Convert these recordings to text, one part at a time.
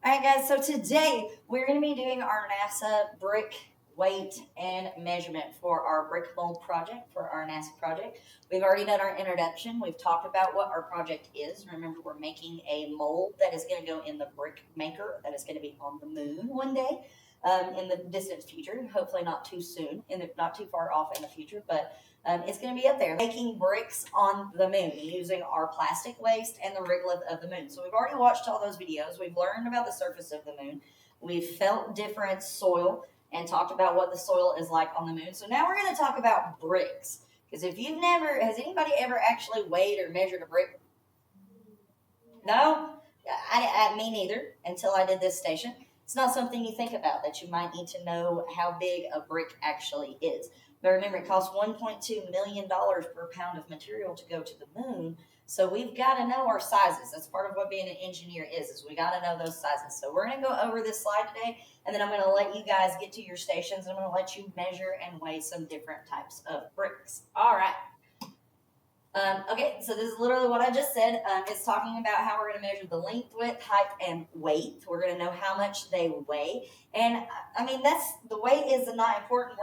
Alright guys, so today we're going to be doing our NASA brick weight and measurement for our brick mold project, for our NASA project. We've already done our introduction. We've talked about what our project is. Remember, we're making a mold that is going to go in the brick maker that is going to be on the moon one day in the distant future. Hopefully not too soon, not too far off in the future, but it's going to be up there. Making bricks on the moon using our plastic waste and the regolith of the moon. So we've already watched all those videos. We've learned about the surface of the moon. We've felt different soil and talked about what the soil is like on the moon. So now we're going to talk about bricks. Because if you've never, has anybody ever actually weighed or measured a brick? No? Me neither, until I did this station. It's not something you think about, that you might need to know how big a brick actually is. But remember, it costs $1.2 million per pound of material to go to the moon. So we've got to know our sizes. That's part of what being an engineer is we got to know those sizes. So we're going to go over this slide today, and then I'm going to let you guys get to your stations, and I'm going to let you measure and weigh some different types of bricks. All right. Okay, so this is literally what I just said. It's talking about how we're going to measure the length, width, height, and weight. We're going to know how much they weigh. And, I mean, the weight is not important.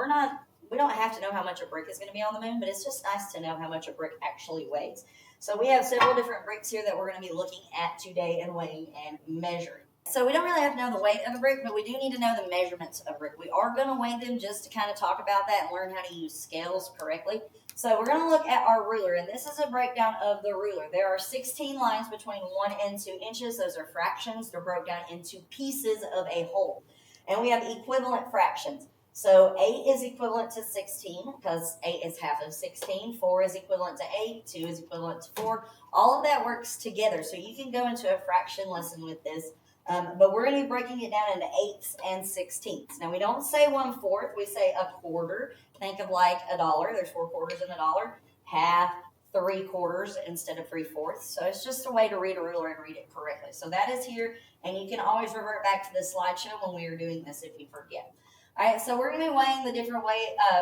We don't have to know how much a brick is going to be on the moon, but it's just nice to know how much a brick actually weighs. So we have several different bricks here that we're going to be looking at today and weighing and measuring. So we don't really have to know the weight of the brick, but we do need to know the measurements of a brick. We are going to weigh them just to kind of talk about that and learn how to use scales correctly. So we're going to look at our ruler, and this is a breakdown of the ruler. There are 16 lines between 1 and 2 inches. Those are fractions. They're broken down into pieces of a whole. And we have equivalent fractions. So 8 is equivalent to 16 because 8 is half of 16. 4 is equivalent to 8. 2 is equivalent to 4. All of that works together. So you can go into a fraction lesson with this. But we're going to be breaking it down into eighths and sixteenths. Now, we don't say 1/4. We say a quarter. Think of like a dollar. There's 4 quarters in a dollar. Half, 3/4 instead of 3/4. So it's just a way to read a ruler and read it correctly. So that is here. And you can always revert back to the slideshow when we are doing this if you forget. All right, so we're going to be weighing the different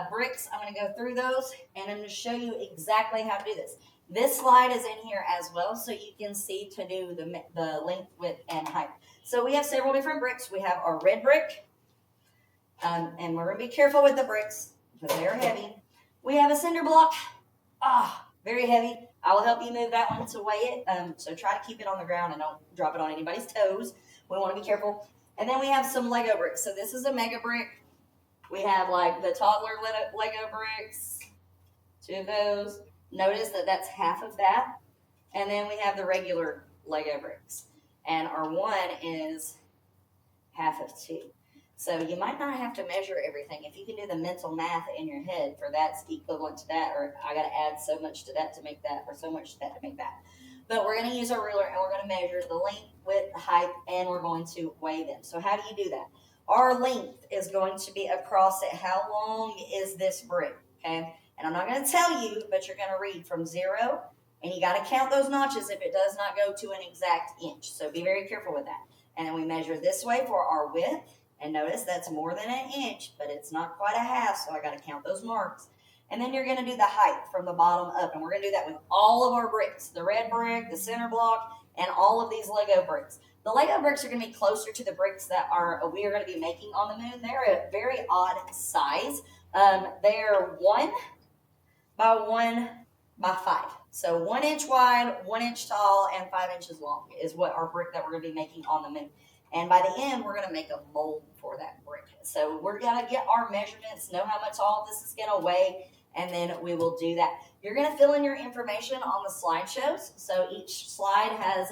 bricks. I'm going to go through those, and I'm going to show you exactly how to do this. This slide is in here as well, so you can see to do the length, width, and height. So we have several different bricks. We have our red brick, and we're going to be careful with the bricks because they are heavy. We have a cinder block. Very heavy. I will help you move that one to weigh it, so try to keep it on the ground and don't drop it on anybody's toes. We want to be careful. And then we have some Lego bricks. So this is a mega brick. We have like the toddler Lego bricks, 2 of those. Notice that that's half of that. And then we have the regular Lego bricks. And our 1 is half of 2. So you might not have to measure everything. If you can do the mental math in your head for that's equivalent to that, or I got to add so much to that to make that, or so much to that to make that. But we're going to use our ruler, and we're going to measure the length, width, height, and we're going to weigh them. So how do you do that? Our length is going to be across it. How long is this brick? Okay? And I'm not going to tell you, but you're going to read from 0, and you got to count those notches if it does not go to an exact inch. So be very careful with that. And then we measure this way for our width, and notice that's more than an inch, but it's not quite a half, so I got to count those marks. And then you're going to do the height from the bottom up, and we're going to do that with all of our bricks, the red brick, the center block, and all of these Lego bricks. The Lego bricks are going to be closer to the bricks that we are going to be making on the moon. They're a very odd size. They're 1 by 1 by 5. So 1 inch wide, 1 inch tall, and 5 inches long is what our brick that we're going to be making on the moon. And by the end, we're going to make a mold for that brick. So we're going to get our measurements, know how much all of this is going to weigh, and then we will do that. You're going to fill in your information on the slideshows. So each slide has,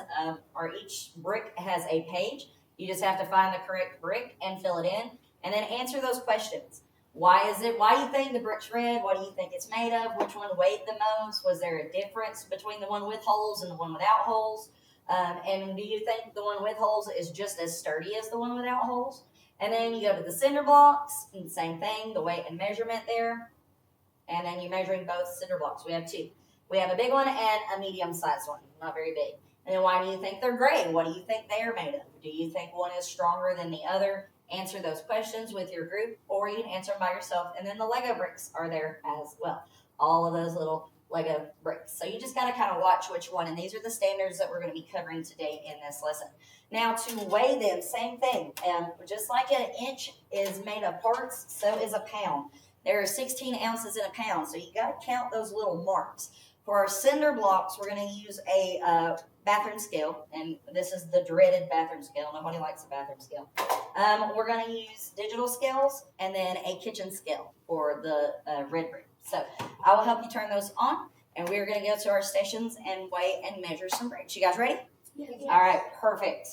or each brick has a page. You just have to find the correct brick and fill it in, and then answer those questions. Why is it? Why do you think the brick's red? What do you think it's made of? Which one weighed the most? Was there a difference between the one with holes and the one without holes? And do you think the one with holes is just as sturdy as the one without holes? And then you go to the cinder blocks, and the same thing, the weight and measurement there. And then you're measuring both cinder blocks. We have 2. We have a big one and a medium-sized one, not very big. And then why do you think they're gray? What do you think they are made of? Do you think one is stronger than the other? Answer those questions with your group, or you can answer them by yourself. And then the Lego bricks are there as well. All of those little Lego bricks. So you just got to kind of watch which one. And these are the standards that we're going to be covering today in this lesson. Now to weigh them, same thing. Just like an inch is made of parts, so is a pound. There are 16 ounces in a pound, so you got to count those little marks. For our cinder blocks, we're going to use a bathroom scale, and this is the dreaded bathroom scale. Nobody likes a bathroom scale. We're going to use digital scales and then a kitchen scale for the red brick. So I will help you turn those on, and we're going to go to our stations and weigh and measure some bricks. You guys ready? Yes. All right, perfect.